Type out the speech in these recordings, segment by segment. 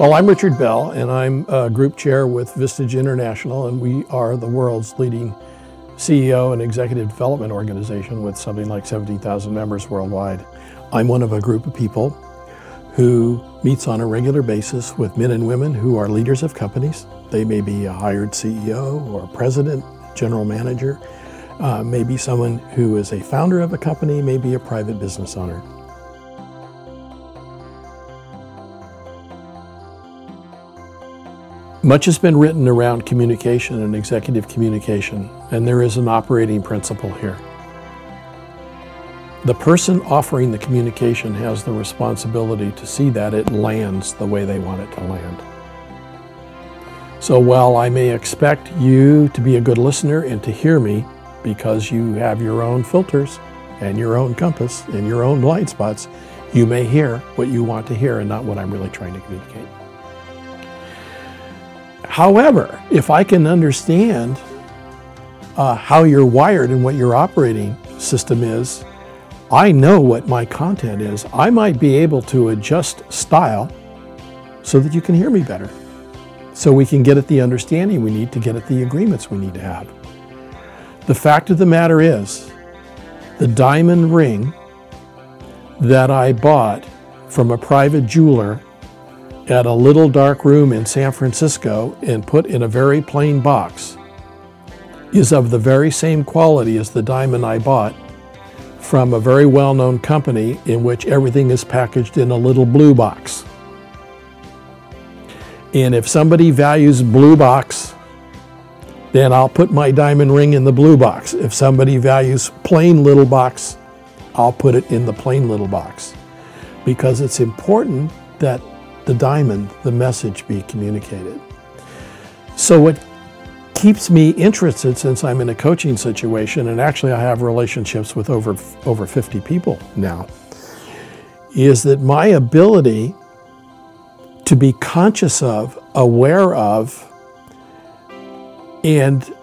Well, I'm Richard Bell, and I'm Group Chair with Vistage International, and we are the world's leading CEO and executive development organization with something like 17,000 members worldwide. I'm one of a group of people who meets on a regular basis with men and women who are leaders of companies. They may be a hired CEO or president, general manager, maybe someone who is a founder of a company, maybe a private business owner. Much has been written around communication and executive communication, and there is an operating principle here. The person offering the communication has the responsibility to see that it lands the way they want it to land. So while I may expect you to be a good listener and to hear me because you have your own filters and your own compass and your own blind spots, you may hear what you want to hear and not what I'm really trying to communicate. However, if I can understand how you're wired and what your operating system is, I know what my content is. I might be able to adjust style so that you can hear me better, so we can get at the understanding we need to get at the agreements we need to have. The fact of the matter is, the diamond ring that I bought from a private jeweler at a little dark room in San Francisco and put in a very plain box is of the very same quality as the diamond I bought from a very well-known company in which everything is packaged in a little blue box. And if somebody values blue box, then I'll put my diamond ring in the blue box. If somebody values plain little box, I'll put it in the plain little box. Because it's important that the diamond, the message, be communicated. So what keeps me interested, since I'm in a coaching situation, and actually I have relationships with over 50 people now, is that my ability to be conscious of, aware of, and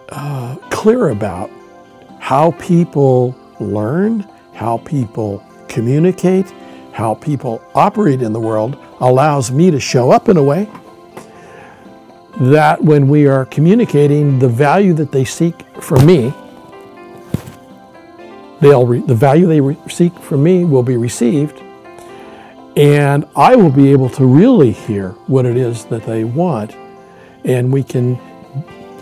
clear about how people learn, how people communicate, how people operate in the world allows me to show up in a way that when we are communicating the value that they seek from me, the value they seek from me will be received, and I will be able to really hear what it is that they want, and we can.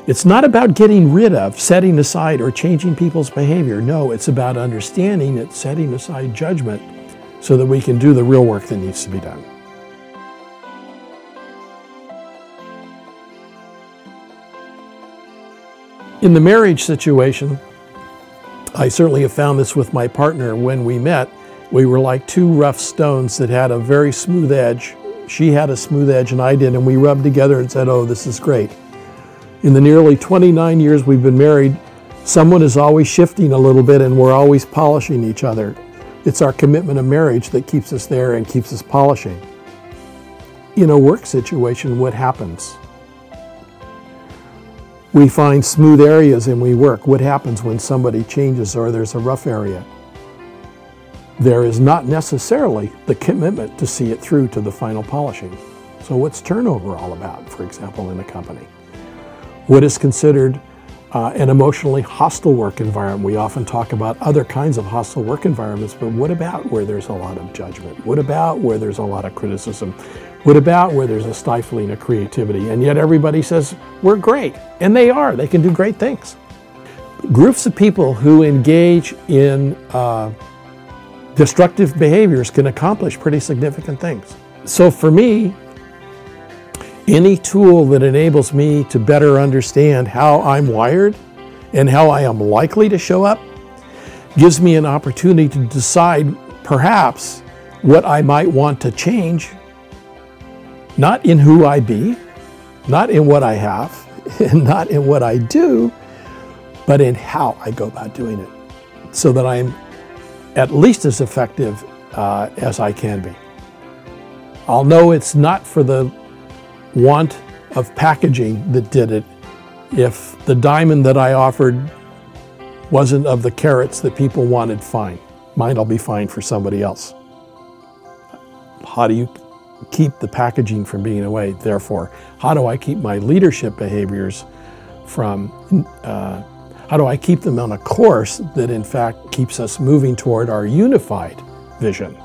It's not about getting rid of, setting aside, or changing people's behavior. No, it's about understanding it, setting aside judgment, so that we can do the real work that needs to be done. In the marriage situation, I certainly have found this with my partner. When we met, we were like two rough stones that had a very smooth edge. She had a smooth edge and I did, and we rubbed together and said, oh, this is great. In the nearly 29 years we've been married, someone is always shifting a little bit and we're always polishing each other. It's our commitment of marriage that keeps us there and keeps us polishing. In a work situation, what happens? We find smooth areas and we work. What happens when somebody changes or there's a rough area? There is not necessarily the commitment to see it through to the final polishing. So what's turnover all about, for example, in a company? What is considered an emotionally hostile work environment? We often talk about other kinds of hostile work environments, but what about where there's a lot of judgment? What about where there's a lot of criticism? What about where there's a stifling of creativity? And yet everybody says, we're great. And they are. They can do great things. Groups of people who engage in destructive behaviors can accomplish pretty significant things. So for me, any tool that enables me to better understand how I'm wired and how I am likely to show up gives me an opportunity to decide perhaps what I might want to change, not in who I be, not in what I have, and not in what I do, but in how I go about doing it, so that I'm at least as effective as I can be. I'll know it's not for the want of packaging that did it if the diamond that I offered wasn't of the carats that people wanted. Fine. Mine'll be fine for somebody else. How do you keep the packaging from being away? Therefore, how do I keep my leadership behaviors from, how do I keep them on a course that in fact keeps us moving toward our unified vision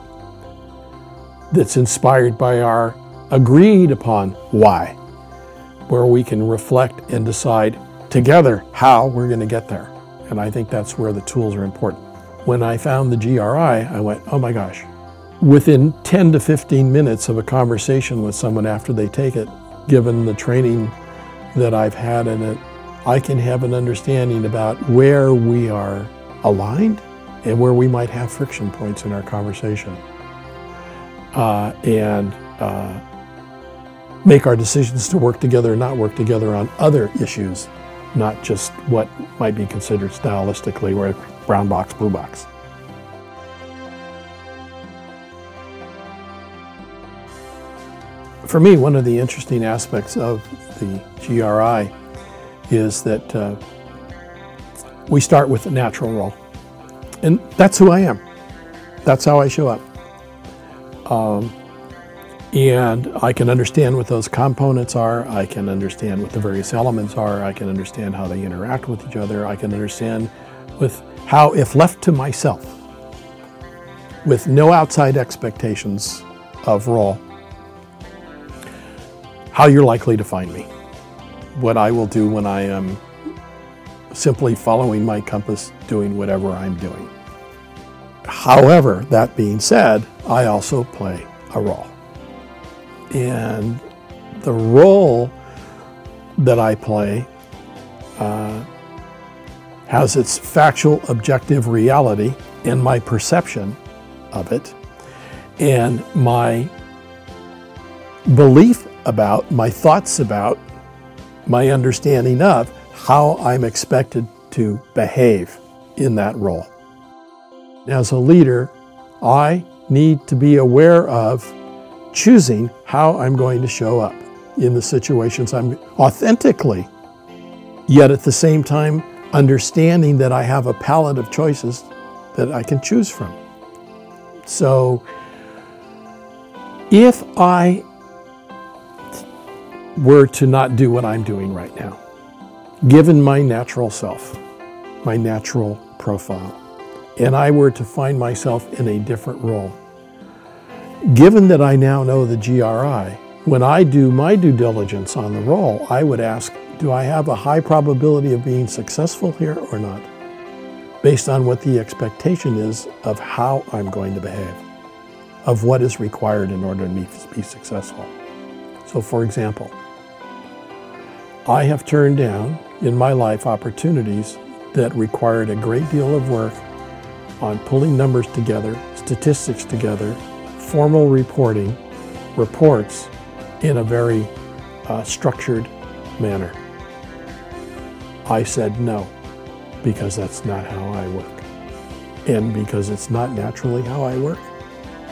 that's inspired by our agreed upon why, where we can reflect and decide together how we're going to get there. And I think that's where the tools are important. When I found the GRI, I went, oh my gosh. Within 10 to 15 minutes of a conversation with someone after they take it, given the training that I've had in it, I can have an understanding about where we are aligned and where we might have friction points in our conversation. And make our decisions to work together or not work together on other issues, not just what might be considered stylistically, where brown box, blue box. For me, one of the interesting aspects of the GRI is that we start with a natural role. And that's who I am. That's how I show up. And I can understand what those components are. I can understand what the various elements are. I can understand how they interact with each other. I can understand with how, if left to myself, with no outside expectations of role, how you're likely to find me. What I will do when I am simply following my compass, doing whatever I'm doing. However, that being said, I also play a role. And the role that I play has its factual, objective reality and my perception of it, and my belief about, my thoughts about, my understanding of how I'm expected to behave in that role. As a leader, I need to be aware of choosing how I'm going to show up in the situations I'm authentically, yet at the same time understanding that I have a palette of choices that I can choose from. So if I were to not do what I'm doing right now, given my natural self, my natural profile, and I were to find myself in a different role, given that I now know the GRI, when I do my due diligence on the role, I would ask, do I have a high probability of being successful here or not? Based on what the expectation is of how I'm going to behave, of what is required in order to be successful. So for example, I have turned down in my life opportunities that required a great deal of work on pulling numbers together, statistics together, formal reporting, reports in a very structured manner. I said no, because that's not how I work. And because it's not naturally how I work,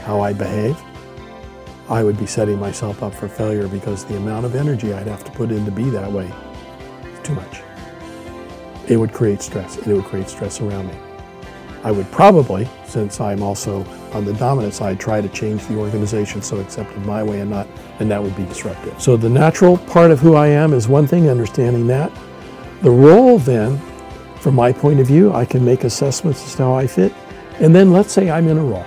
how I behave, I would be setting myself up for failure because the amount of energy I'd have to put in to be that way is too much. It would create stress, and it would create stress around me. I would probably, since I'm also on the dominant side, try to change the organization so it's accepted my way and that would be disruptive. So the natural part of who I am is one thing, understanding that. The role then, from my point of view, I can make assessments as to how I fit. And then let's say I'm in a role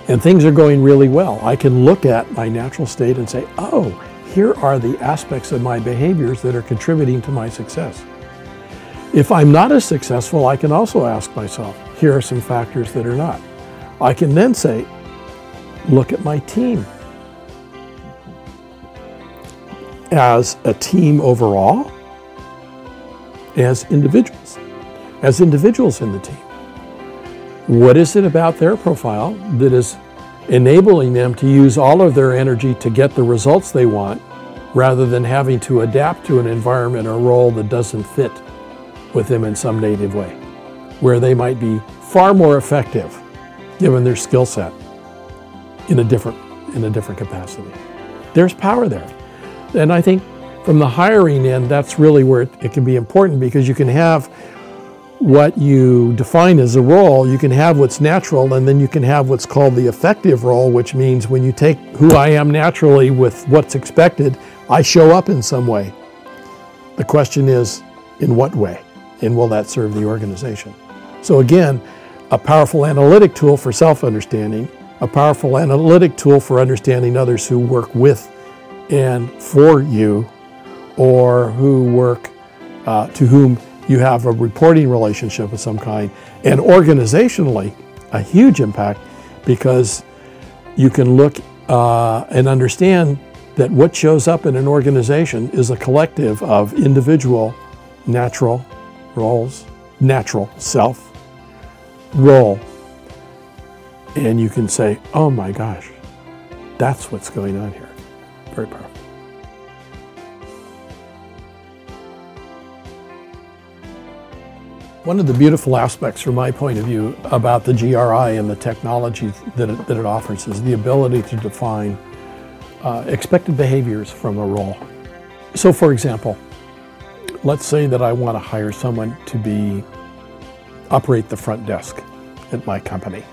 and things are going really well. I can look at my natural state and say, oh, here are the aspects of my behaviors that are contributing to my success. If I'm not as successful, I can also ask myself, here are some factors that are not. I can then say, look at my team. As a team overall, as individuals in the team. What is it about their profile that is enabling them to use all of their energy to get the results they want, rather than having to adapt to an environment or role that doesn't fit with them in some native way, where they might be far more effective given their skill set in a different capacity. There's power there. And I think from the hiring end, that's really where it can be important, because you can have what you define as a role, you can have what's natural, and then you can have what's called the effective role, which means when you take who I am naturally with what's expected, I show up in some way. The question is, in what way? And will that serve the organization? So again, a powerful analytic tool for self-understanding, a powerful analytic tool for understanding others who work with and for you, or who work to whom you have a reporting relationship of some kind, and organizationally, a huge impact, because you can look and understand that what shows up in an organization is a collective of individual natural roles, natural self role. And you can say, oh my gosh, that's what's going on here. Very powerful. One of the beautiful aspects from my point of view about the GRI and the technology that it offers is the ability to define expected behaviors from a role. So for example, let's say that I want to hire someone to operate the front desk at my company.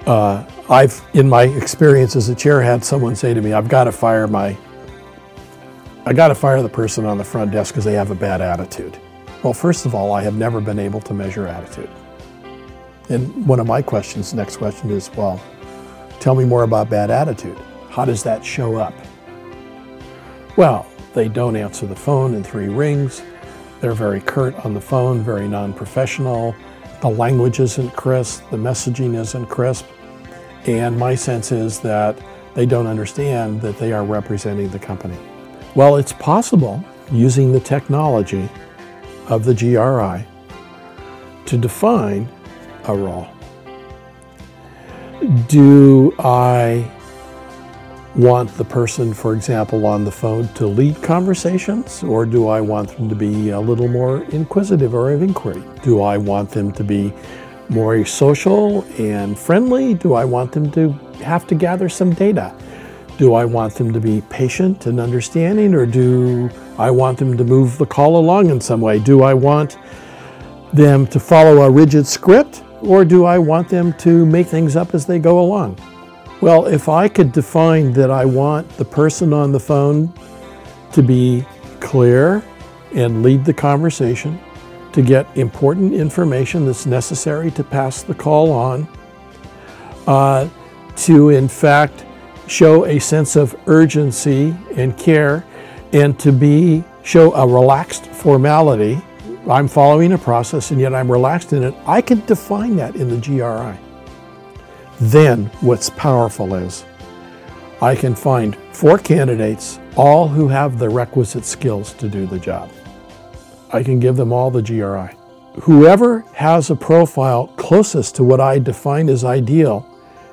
I've, in my experience as a chair, had someone say to me, I got to fire the person on the front desk because they have a bad attitude. Well, first of all, I have never been able to measure attitude. And one of my questions, next question is, well, tell me more about bad attitude. How does that show up? Well, they don't answer the phone in 3 rings. They're very curt on the phone, very non-professional. The language isn't crisp, the messaging isn't crisp. And my sense is that they don't understand that they are representing the company. Well, it's possible, using the technology of the GRI, to define a role. Do I want the person, for example, on the phone to lead conversations, or do I want them to be a little more inquisitive or of inquiry? Do I want them to be more social and friendly? Do I want them to have to gather some data? Do I want them to be patient and understanding, or do I want them to move the call along in some way? Do I want them to follow a rigid script, or do I want them to make things up as they go along? Well, if I could define that I want the person on the phone to be clear and lead the conversation, to get important information that's necessary to pass the call on, to in fact show a sense of urgency and care, and to show a relaxed formality. I'm following a process and yet I'm relaxed in it. I can define that in the GRI. Then what's powerful is I can find 4 candidates, all who have the requisite skills to do the job. I can give them all the GRI. Whoever has a profile closest to what I define as ideal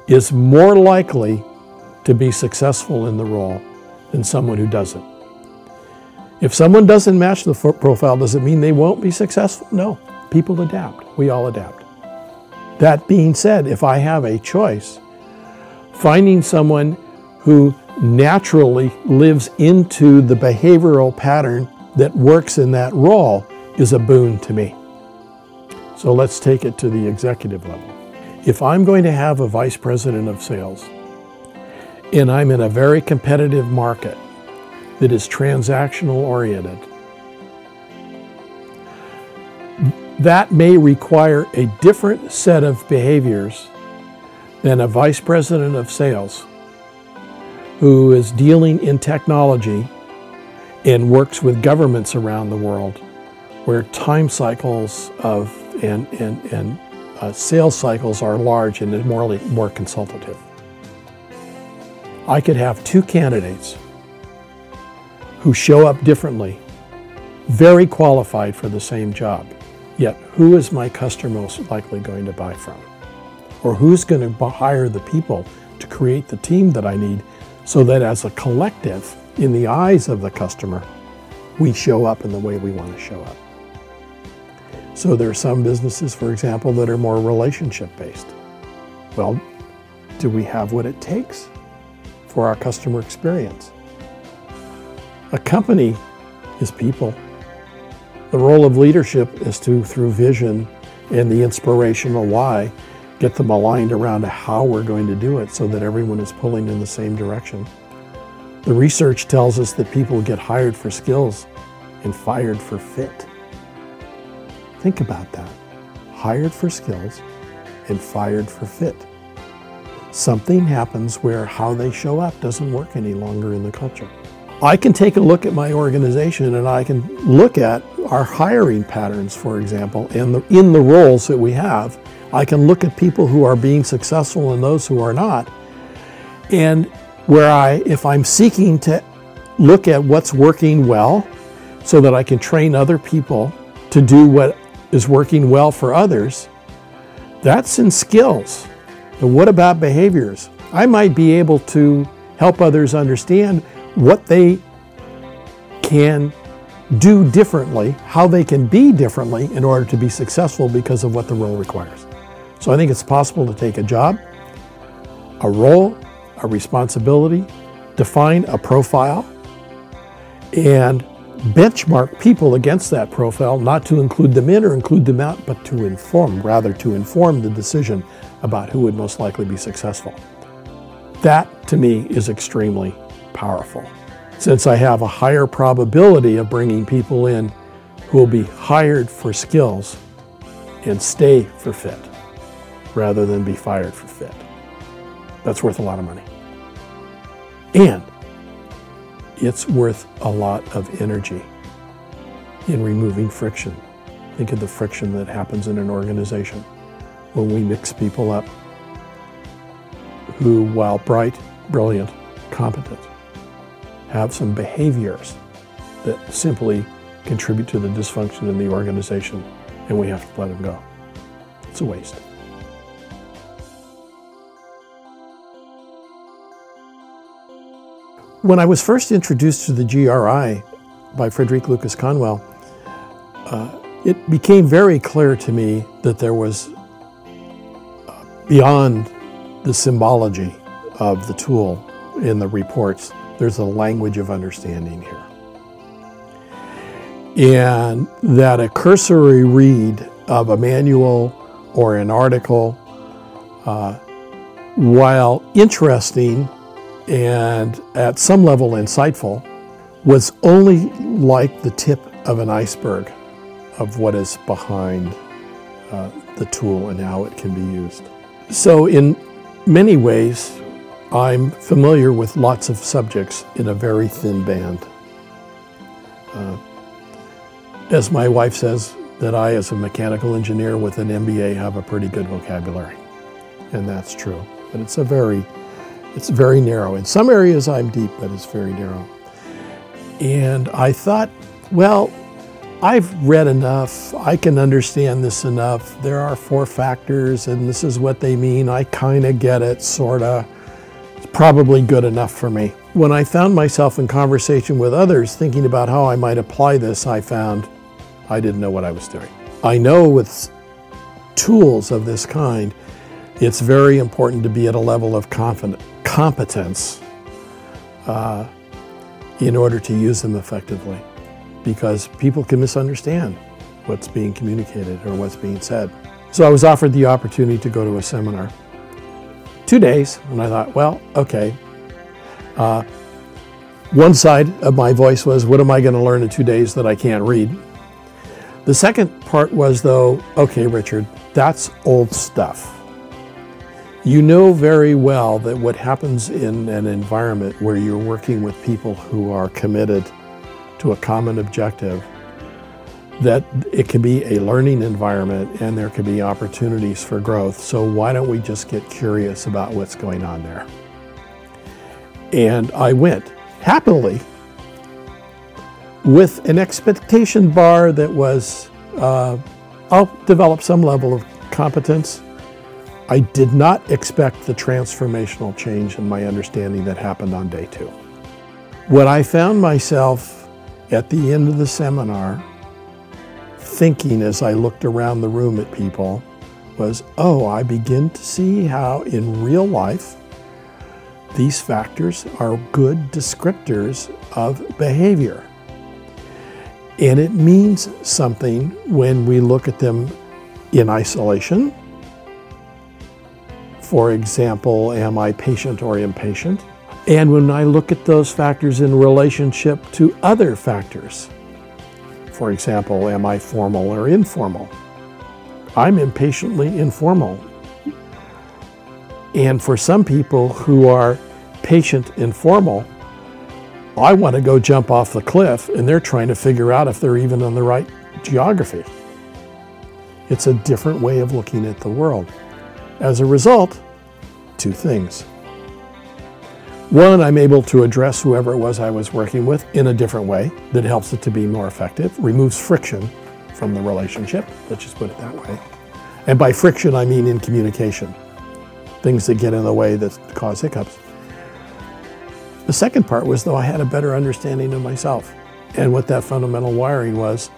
is more likely to be successful in the role than someone who doesn't. If someone doesn't match the profile, does it mean they won't be successful? No, people adapt. We all adapt. That being said, if I have a choice, finding someone who naturally lives into the behavioral pattern that works in that role is a boon to me. So let's take it to the executive level. If I'm going to have a vice president of sales, and I'm in a very competitive market that is transactional oriented, that may require a different set of behaviors than a vice president of sales who is dealing in technology and works with governments around the world, where time cycles and sales cycles are large and more consultative. I could have 2 candidates who show up differently, very qualified for the same job, yet who is my customer most likely going to buy from? Or who's going to hire the people to create the team that I need, so that as a collective, in the eyes of the customer, we show up in the way we want to show up. So there are some businesses, for example, that are more relationship-based. Well, do we have what it takes for our customer experience? A company is people. The role of leadership is to, through vision and the inspirational why, get them aligned around how we're going to do it so that everyone is pulling in the same direction. The research tells us that people get hired for skills and fired for fit. Think about that. Hired for skills and fired for fit. Something happens where how they show up doesn't work any longer in the culture. I can take a look at my organization and I can look at our hiring patterns, for example, and in the roles that we have. I can look at people who are being successful and those who are not. And if I'm seeking to look at what's working well so that I can train other people to do what is working well for others, that's in skills. But what about behaviors? I might be able to help others understand what they can do differently, how they can be differently in order to be successful because of what the role requires. So I think it's possible to take a job, a role, a responsibility, define a profile, and benchmark people against that profile, not to include them in or include them out, but to inform the decision about who would most likely be successful. That, to me, is extremely powerful. Since I have a higher probability of bringing people in who will be hired for skills and stay for fit, rather than be fired for fit. That's worth a lot of money. And it's worth a lot of energy in removing friction. Think of the friction that happens in an organization when we mix people up who, while bright, brilliant, competent, have some behaviors that simply contribute to the dysfunction in the organization, and we have to let them go. It's a waste. When I was first introduced to the GRI by Frederick Lucas Conwell, it became very clear to me that there was, beyond the symbology of the tool in the reports, there's a language of understanding here. And that a cursory read of a manual or an article, while interesting and at some level insightful, was only like the tip of an iceberg of what is behind the tool and how it can be used. So in many ways, I'm familiar with lots of subjects in a very thin band. As my wife says, that I, as a mechanical engineer with an MBA, have a pretty good vocabulary. And that's true. But it's very narrow. In some areas I'm deep, but it's very narrow. And I thought, well, I've read enough. I can understand this enough. There are 4 factors, and this is what they mean. I kind of get it, sort of. It's probably good enough for me. When I found myself in conversation with others thinking about how I might apply this, I found I didn't know what I was doing. I know with tools of this kind, it's very important to be at a level of competence in order to use them effectively, because people can misunderstand what's being communicated or what's being said. So I was offered the opportunity to go to a seminar. 2 days, and I thought, well, okay. One side of my voice was, what am I going to learn in 2 days that I can't read? The second part was, though, okay, Richard, that's old stuff. You know very well that what happens in an environment where you're working with people who are committed to a common objective, that it can be a learning environment and there can be opportunities for growth. So why don't we just get curious about what's going on there? And I went happily with an expectation bar that was, I'll develop some level of competence. I did not expect the transformational change in my understanding that happened on day 2. What I found myself at the end of the seminar thinking as I looked around the room at people was, oh, I begin to see how in real life these factors are good descriptors of behavior. And it means something when we look at them in isolation? For example, am I patient or impatient? And when I look at those factors in relationship to other factors, for example, am I formal or informal? I'm impatiently informal. And for some people who are patient informal, I want to go jump off the cliff and they're trying to figure out if they're even on the right geography. It's a different way of looking at the world. As a result, two things. One, I'm able to address whoever it was I was working with in a different way that helps it to be more effective, removes friction from the relationship, let's just put it that way. And by friction, I mean in communication, things that get in the way that cause hiccups. The second part was, though, I had a better understanding of myself and what that fundamental wiring was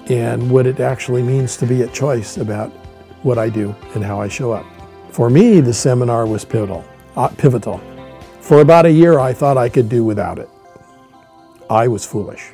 and what it actually means to be at choice about what I do and how I show up. For me, the seminar was pivotal. For about a year, I thought I could do without it. I was foolish.